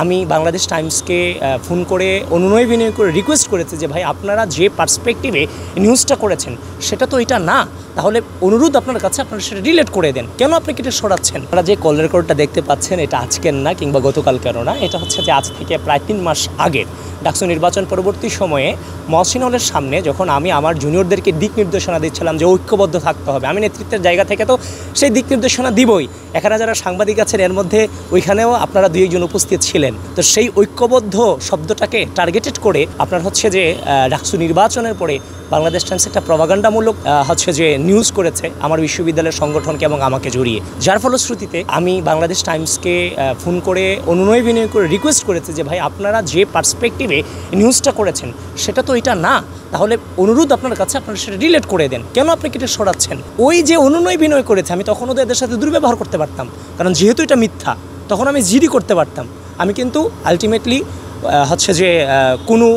আমি বাংলাদেশ টাইমসকে ফোন করে অনুনয় বিনয় করে রিকোয়েস্ট করেছি যে ভাই আপনারা যে পার্সপেক্টিভে নিউজটা করেছেন সেটা তো এটা না, তাহলে অনুরোধ আপনার কাছে আপনারা সেটা ডিলিট করে দেন, কেন আপনি এটা সরাচ্ছেন? আপনারা যে কল রেকর্ডটা দেখতে পাচ্ছেন এটা আজকের না কিংবা গতকালকেরও না, এটা হচ্ছে যে আজ থেকে প্রায় 3 মাস আগের ডাকসু নির্বাচন পরবর্তী সময়ে মহসিন হলের সামনে যখন আমি আমার জুনিয়রদেরকে দিক নির্দেশনা দিচ্ছিলাম যে ঐক্যবদ্ধ থাকতে হবে, আমি নেতৃত্বের জায়গা থেকে তো সেই দিক নির্দেশনা দিবই। এখানে যারা সাংবাদিক আছেন এর মধ্যে ওইখানেও আপনারা 2 একজন উপস্থিত ছিলেন, তো সেই ঐক্যবদ্ধ শব্দটাকে টার্গেটেড করে আপনার হচ্ছে যে ডাকসু নির্বাচনের পরে বাংলাদেশ টাইমস একটা প্রপাগান্ডামূলক হচ্ছে যে নিউজ করেছে আমার বিশ্ববিদ্যালয়ের সংগঠনকে এবং আমাকে জড়িয়ে, যার ফলশ্রুতিতে আমি বাংলাদেশ টাইমসকে ফোন করে অনুনয় বিনয় করে রিকোয়েস্ট করেছি যে ভাই আপনারা যে পার্সপেক্টিভে নিউজটা করেছেন সেটা তো এটা না, তাহলে অনুরোধ আপনার কাছে আপনারা সেটা ডিলিট করে দেন, কেন আপনি এটা সরাচ্ছেন? ওই যে অনুনয় বিনয় করেছে আমি তখন ওদের সাথে দুর্ব্যবহার করতে পারতাম, কারণ যেহেতু এটা মিথ্যা তখন আমি জিডি করতে পারতাম। আমি কিন্তু আলটিমেটলি হচ্ছে যে কোনো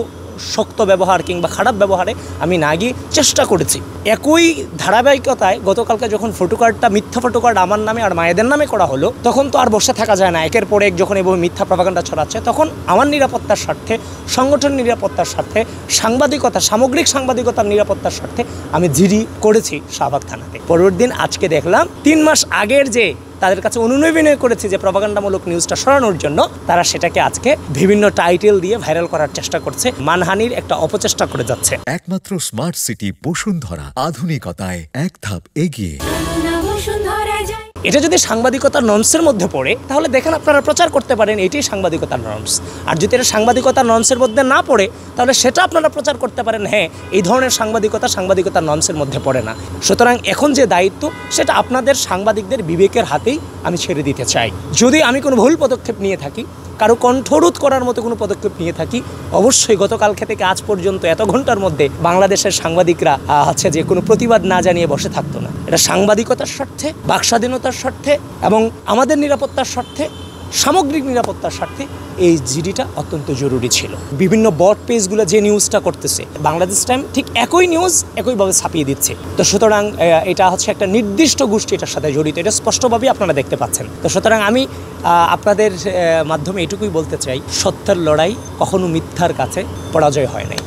শক্ত ব্যবহার কিংবা খারাপ ব্যবহারে আমি না গিয়ে চেষ্টা করেছি। একই ধারাবাহিকতায় গতকালকে যখন ফটোকার্ডটা মিথ্যা ফটোকার্ড আমার নামে আর মায়েদের নামে করা হলো, তখন তো আর বসে থাকা যায় না। একের পর এক যখন এভাবে মিথ্যা প্রপাগান্ডা ছড়াচ্ছে তখন আমার নিরাপত্তার স্বার্থে, সংগঠন নিরাপত্তার স্বার্থে, সাংবাদিকতা সামগ্রিক সাংবাদিকতার নিরাপত্তার স্বার্থে আমি জিডি করেছি শাহবাগ থানাতে। পরের দিন আজকে দেখলাম 3 মাস আগের যে তাদের কাছে অনুনয় বিনয় করেছে যে প্রপাগান্ডামূলক নিউজটা সরানোর জন্য, তারা সেটাকে আজকে বিভিন্ন টাইটেল দিয়ে ভাইরাল করার চেষ্টা করছে, মানহানির একটা অপচেষ্টা করে যাচ্ছে। একমাত্র স্মার্ট সিটি বসুন্ধরা, আধুনিকতায় এক ধাপ এগিয়ে। এটা যদি সাংবাদিকতার নর্মসের মধ্যে পড়ে তাহলে দেখেন আপনারা প্রচার করতে পারেন এটাই সাংবাদিকতার নর্মস, আর যদি এটা সাংবাদিকতার নর্মসের মধ্যে না পড়ে তাহলে সেটা আপনারা প্রচার করতে পারেন হ্যাঁ এই ধরনের সাংবাদিকতার নর্মসের মধ্যে পড়ে না। সুতরাং এখন যে দায়িত্ব সেটা আপনাদের সাংবাদিকদের বিবেকের হাতেই আমি ছেড়ে দিতে চাই। যদি আমি কোনো ভুল পদক্ষেপ নিয়ে থাকি, কারো কণ্ঠরোধ করার মতো কোনো পদক্ষেপ নিয়ে থাকি, অবশ্যই গতকালকে থেকে আজ পর্যন্ত এত ঘন্টার মধ্যে বাংলাদেশের সাংবাদিকরা হচ্ছে যে কোনো প্রতিবাদ না জানিয়ে বসে থাকতো না। এটা সাংবাদিকতার স্বার্থে, বাকস্বাধীনতার স্বার্থে এবং আমাদের নিরাপত্তার স্বার্থে, সামগ্রিক নিরাপত্তার স্বার্থে এই জিডিটা অত্যন্ত জরুরি ছিল। বিভিন্ন বট পেজগুলো যে নিউজটা করতেছে বাংলাদেশ টাইম ঠিক একই নিউজ একইভাবে ছাপিয়ে দিচ্ছে, তো সুতরাং এটা হচ্ছে একটা নির্দিষ্ট গোষ্ঠী এটার সাথে জড়িত, এটা স্পষ্টভাবেই আপনারা দেখতে পাচ্ছেন। তো সুতরাং আমি আপনাদের মাধ্যমে এটুকুই বলতে চাই, সত্যের লড়াই কখনো মিথ্যার কাছে পরাজয় হয় নাই।